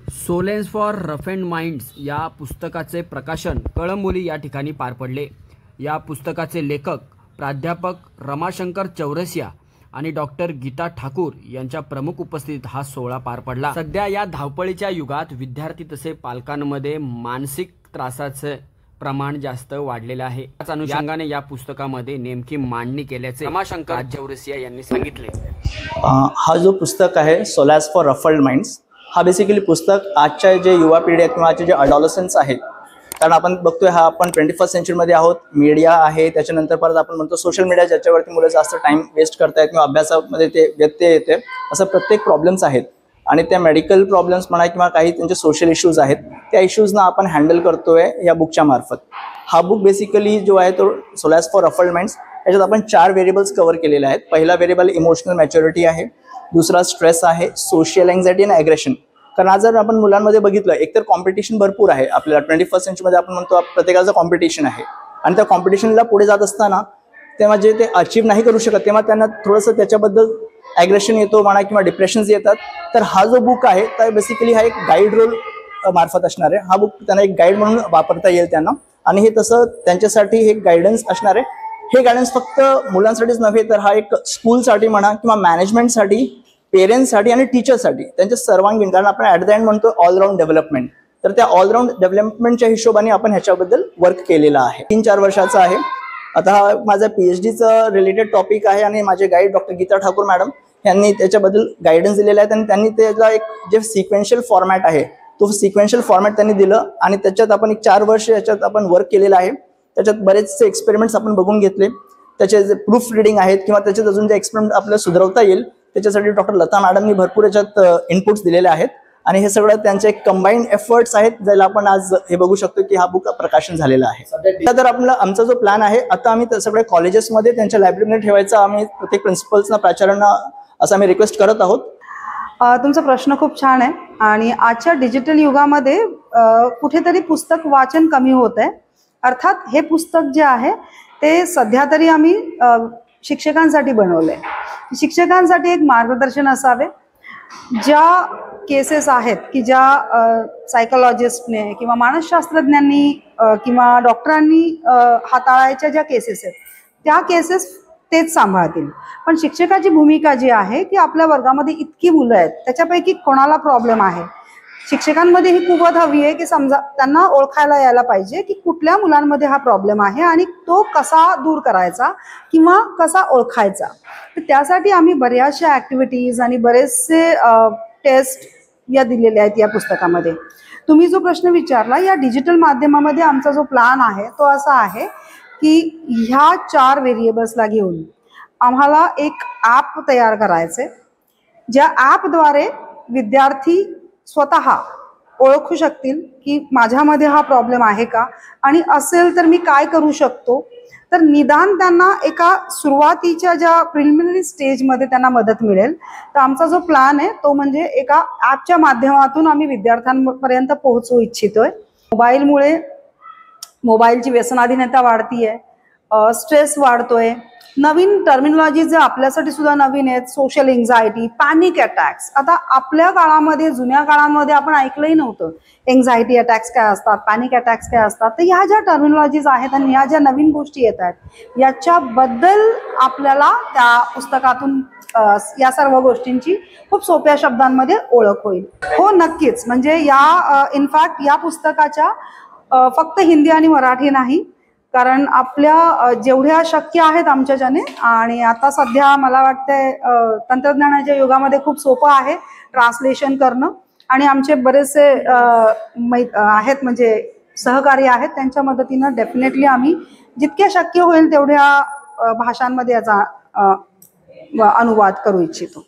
सोलेन्स for rough and minds या पुस्तकाचे प्रकाशन कळंबोली या ठिकाणी पार पडले। या पुस्तकाचे लेखक प्राध्यापक रमाशंकर चौरसिया आणि डॉक्टर गीता ठाकूर यांच्या प्रमुख उपस्थितीत हा सोहळा पार पडला। सध्या या धावपळीच्या युगात विद्यार्थी तसे पालकांमध्ये मानसिक त्रासाचे प्रमाण जास्त वाढलेले आहे। याच अनुषंगाने या पुस्तकामध्ये नेमकी मांडणी केल्याचे रमाशंकर चौरसिया यांनी सांगितले। हा जो पुस्तक आहे सोलेन्स फॉर रफल्ड माइंड्स, हा बेसिकली पुस्तक आजच्या जे युवा पिढी आहेत किंवा आजचे जे अडॉलसन्स आहेत, कारण आपण बघतोय हा आपण 21st सेंचुरीमध्ये आहोत, मीडिया आहे, त्याच्यानंतर परत आपण म्हणतो सोशल मीडिया ज्याच्यावरती मुलं जास्त टाइम वेस्ट करतायत किंवा अभ्यासामध्ये ते व्यत्यय येते, असं प्रत्येक प्रॉब्लेम्स आहेत आणि त्या मेडिकल प्रॉब्लेम्स म्हणा किंवा काही त्यांचे सोशल इश्यूज आहेत, त्या इश्यूजना आपण हँडल करतोय या बुकच्या मार्फत। हा बुक बेसिकली जो आहे तो सोलेन्स फॉर रफल्ड माइंड्स, याच्यात आपण 4 व्हेरिएबल्स कव्हर केलेले आहेत। पहिला व्हेरिएबल इमोशनल मॅच्युरिटी आहे, दुसरा स्ट्रेस आहे, सोशल एन्झायटी आणि ॲग्रेशन। कारण आज जर आपण मुलांमध्ये बघितलं, एकतर कॉम्पिटिशन भरपूर आहे आपल्याला 21st सेंचुरीमध्ये, आपण म्हणतो प्रत्येकाचं कॉम्पिटिशन आहे आणि त्या कॉम्पिटिशनला पुढे जात असताना तेव्हा जे ते अचीव्ह नाही करू शकत तेव्हा त्यांना थोडंसं त्याच्याबद्दल ॲग्रेशन येतो म्हणा किंवा डिप्रेशन्स येतात। तर हा जो बुक आहे तर बेसिकली हा एक गाईड रोल मार्फत असणार आहे। हा बुक त्यांना एक गाईड म्हणून वापरता येईल त्यांना, आणि हे तसं त्यांच्यासाठी हे गायडन्स असणार आहे। हे गायडन्स फक्त मुलांसाठीच नव्हे तर हा एक स्कूलसाठी म्हणा किंवा मॅनेजमेंटसाठी, पेरेंट्ससाठी आणि टीचरसाठी, त्यांच्या सर्वांगीण, कारण आपण ॲट द एंड म्हणतो ऑलराऊंड डेव्हलपमेंट, तर त्या ऑलराऊंड डेव्हलपमेंटच्या हिशोबाने आपण ह्याच्याबद्दल वर्क केलेला आहे। 3-4 वर्षाचा आहे। आता हा माझा PhDचं रिलेटेड टॉपिक आहे आणि माझे guide doctor Geeta Thakur madam यांनी त्याच्याबद्दल गायडन्स दिलेला आहे आणि त्यांनी त्याला एक जे सिक्वेन्शियल फॉर्मॅट आहे तो सिक्वेन्शियल फॉर्मॅट त्यांनी दिलं आणि त्याच्यात आपण एक 4 वर्ष याच्यात आपण वर्क केलेलं आहे। त्याच्यात बरेचसे एक्सपेरिमेंट्स आपण बघून घेतले, त्याचे जे प्रूफ रिडिंग आहेत किंवा त्याच्यात अजून जे एक्सपेरिमेंट आपल्याला सुधारवता येईल त्याच्यासाठी डॉक्टर लता मॅडमनी भरपूर याच्यात इनपुट्स दिलेले आहेत आणि हे सगळं त्यांचे कंबाईंड एफर्ट्स आहेत, ज्याला आपण आज हे बघू शकतो की हा बुक प्रकाशन झालेला आहे। तर आमचा जो प्लॅन आहे, आता आम्ही सगळ्या कॉलेजेसमध्ये त्यांच्या लायब्ररीमध्ये ठेवायचा आम्ही प्रत्येक प्रिन्सिपल्सना, प्राचार्यांना असं आम्ही रिक्वेस्ट करत आहोत। तुमचा प्रश्न खूप छान आहे आणि आजच्या डिजिटल युगामध्ये कुठेतरी पुस्तक वाचन कमी होत आहे। अर्थात हे पुस्तक जे आहे ते सध्या तरी आम्ही शिक्षकांसाठी बनवलंय। शिक्षकांसाठी एक मार्गदर्शन असावे। ज्या केसेस आहेत की ज्या सायकोलॉजिस्टने किंवा मानसशास्त्रज्ञांनी किंवा डॉक्टरांनी हाताळायच्या ज्या केसेस आहेत त्या केसेस तेच सांभाळतील, पण शिक्षकाची भूमिका जी आहे की आपल्या वर्गामध्ये इतकी मुलं आहेत त्याच्यापैकी कोणाला प्रॉब्लेम आहे, शिक्षकांमध्ये ही कुवत हवी आहे की समजा त्यांना ओळखायला यायला पाहिजे की कुठल्या मुलांमध्ये हा प्रॉब्लेम आहे आणि तो कसा दूर करायचा किंवा कसा ओळखायचा। तर त्यासाठी आम्ही बऱ्याचशा ॲक्टिव्हिटीज आणि बरेचसे टेस्ट या दिलेले आहेत या पुस्तकामध्ये। तुम्ही जो प्रश्न विचारला, या डिजिटल माध्यमामध्ये आमचा जो प्लॅन आहे तो असा आहे की ह्या 4 व्हेरिएबल्सला घेऊन आम्हाला एक ॲप तयार करायचे, ज्या ॲपद्वारे विद्यार्थी स्वतः ओळखू शकतील की माझ्यामध्ये हा प्रॉब्लेम आहे का आणि असेल तर मी काय करू शकतो। तर निदान त्यांना एका सुरुवातीच्या ज्या प्रिलिमिनरी स्टेजमध्ये त्यांना मदत मिळेल। तर आमचा जो प्लॅन आहे तो म्हणजे एका ॲपच्या माध्यमातून आम्ही विद्यार्थ्यांपर्यंत पोहोचू इच्छितोय। मोबाईलची व्यसनाधीनता वाढतीये, स्ट्रेस वाढतोय, नवीन टर्मिनॉलॉजी जे आपल्यासाठी सुद्धा नवीन आहेत, सोशल एन्झायटी, पॅनिक अटॅक्स। आता आपल्या काळामध्ये, जुन्या काळामध्ये आपण ऐकलंही नव्हतं एन्झायटी अटॅक्स काय असतात, पॅनिक अटॅक्स काय असतात। तर ह्या ज्या टर्मिनॉलॉजीज आहेत आणि ह्या ज्या नवीन गोष्टी येत आहेत याच्याबद्दल आपल्याला त्या पुस्तकातून या सर्व गोष्टींची खूप सोप्या शब्दांमध्ये ओळख होईल। हो, नक्कीच। म्हणजे इनफॅक्ट या पुस्तकाच्या फक्त हिंदी आणि मराठी नाही, कारण आपल्या जेवढ्या शक्य आहेत आमच्याच्याने, आणि आता सध्या मला वाटतंय तंत्रज्ञानाच्या युगामध्ये खूप सोपं आहे ट्रान्सलेशन करणं, आणि आमचे बरेचसे आहेत म्हणजे सहकारी आहेत, त्यांच्या मदतीनं डेफिनेटली आम्ही जितक्या शक्य होईल तेवढ्या भाषांमध्ये याचा अनुवाद करू इच्छितो।